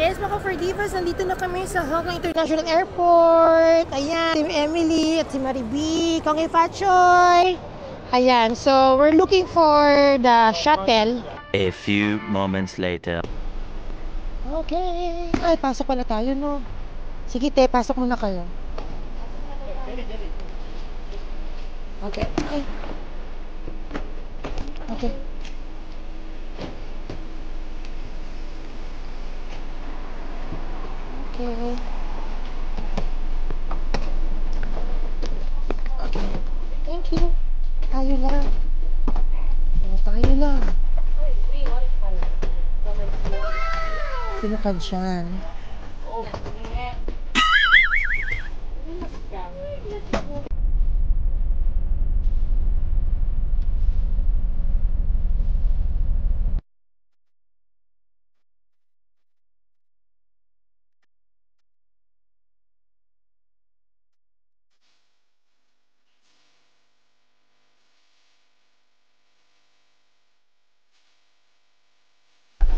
Yes, mga for divas, nandito na kami sa Hong Kong International Airport. Ayan, si Emily at si Mariby, Kong Ifachoy. Ayan, so we're looking for the shuttle. A few moments later. Okay. Ay, pasok pala tayo, no? Sige, te, pasok muna kayo. Okay. Ay. Okay. Okay. Okay. Thank you. Tayo lang. Tayo lang. Sino ka dyan?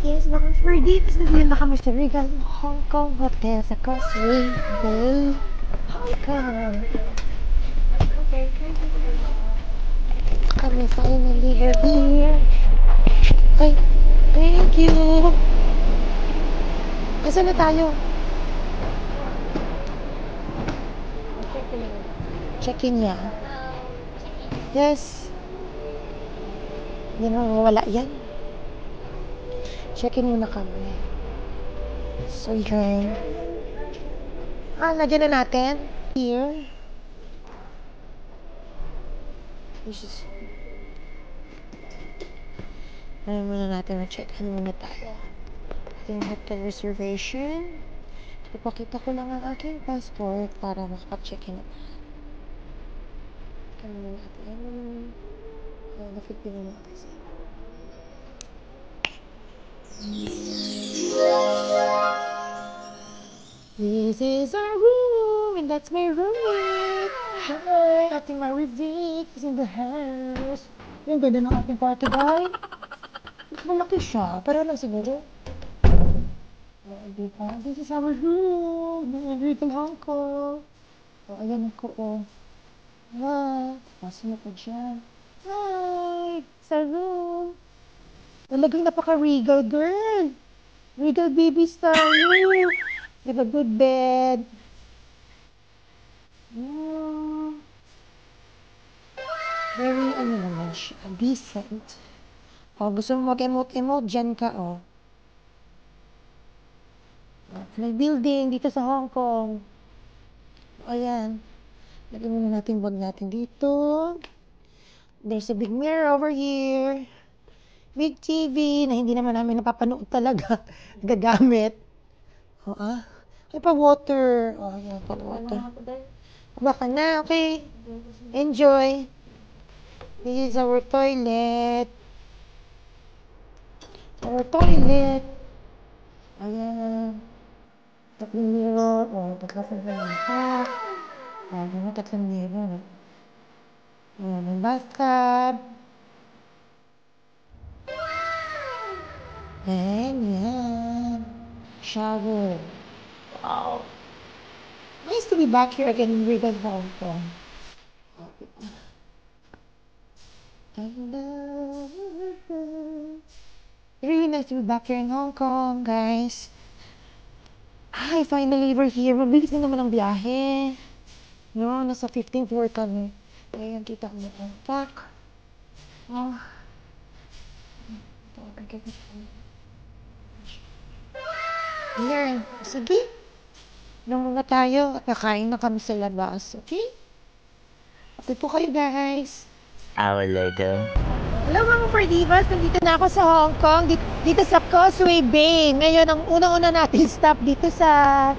Yes, mga for divas, nandito na kami sa Regal Hong Kong Hotel sa Causeway Bay, Hong Kong. Kami finally are here. Ay, thank you. Nasaan na tayo? Check-in niya. Yes. Hindi na mawala yan. Check-in muna kami. So, yun. Lagyan na natin. Here. This is... Ano muna natin, check-in muna tayo. Ating hotel reservation. Ipakita ko lang ang aking passport para makapag-check-in na tayo. Ano muna natin. Na-fit din natin siya. This is our room, and that's my roommate. Hi, ating Marivic is in the house. Yung ganda ng ating kwarto, guys. Malaki siya, pero lang siguro. This is our room, in Hong Kong. Ayan ako, pasok na po dyan. Hi, sa room. Talagang napaka-regal, girl. Regal baby style. We have a good bed. Very, naman siya, decent. Gusto mo mag-emote-emote, dyan ka, May building dito sa Hong Kong. Ayan. Lagyan muna natin bag natin dito. There's a big mirror over here. Big TV na hindi naman namin napapanood talaga. Gagamit. Ay, pa-water. Ayan, pa-water. Baka na, okay. Enjoy. This is our toilet. Our toilet. Ayan. Tatlong mirror. Tatlong mirror. Tatlong mirror. Ayan, ang bathtub. And shower. Wow. Nice to be back here again in Regal Hong Kong. Really nice to be back here in Hong Kong, guys. Finally we're here. Mabilis na naman ang biyahe. No, nasa 15th floor kami. Ayan, kita mo. Pak. Here, sige. Nung muna tayo, kakain na kami sa labas. Okay? Okay po kayo, guys. Hour later. Hello mga for divas, nandito na ako sa Hong Kong, dito sa Causeway Bay. Ngayon, ang unang-una natin stop dito sa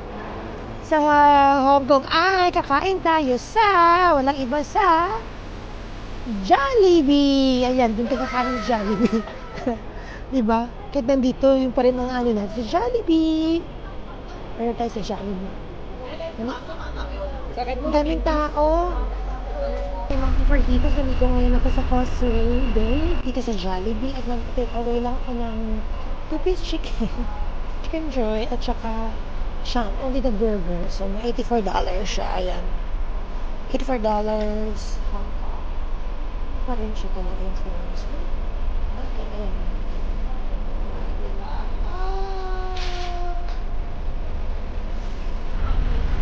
Hong Kong ay kakain tayo sa, walang iba sa Jollibee. Ayan, dun tayo kakain ng Jollibee. Diba? Kahit nandito, yung pa rin ang natin sa Jollibee. Meron tayo sa Jollibee. Ang daming tao. Mga for divas, nandito ngayon ako sa Causeway Bay, dito sa Jollibee. At mag-take away lang ako ng 2-piece chicken. Chicken Joy at saka Sham, only the burger. So, may $84 siya. Ayan. $84 Hong Kong. Pa rin siya talaga yung price. Okay, ayan.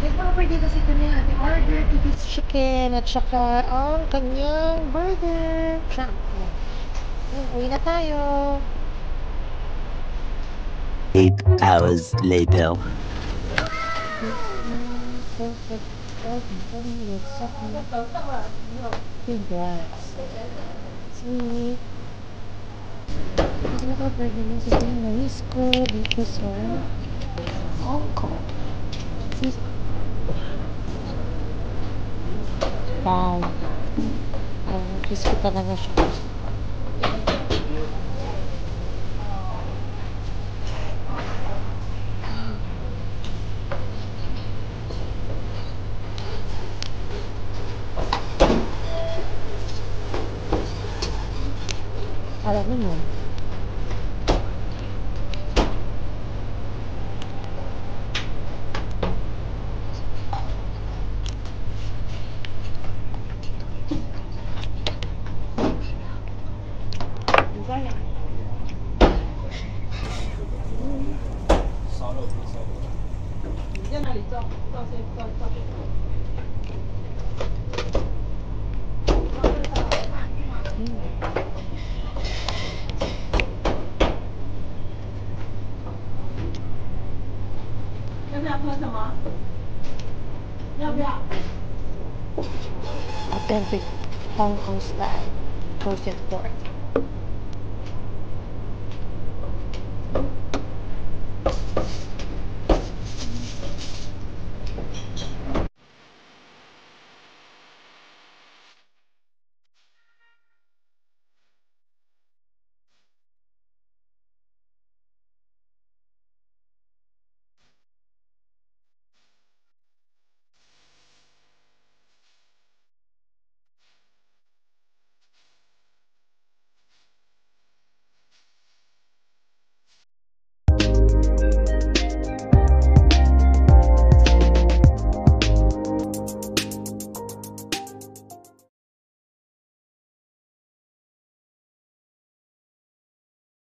Nag-offer dito si kanyang ating order. Titties chicken at saka ang kanyang burger. Sham. Ayan. Uwi na tayo. 8 hours later. Perfect. Congrats. Sweet. Naka-burger na sa Vietnamese ko dito sa Hong Kong. Wow. Crispy talaga siya. Alam mo yun. Mm. 要不要喝什么？要不要？ Authentic Hong Kong style roasted pork.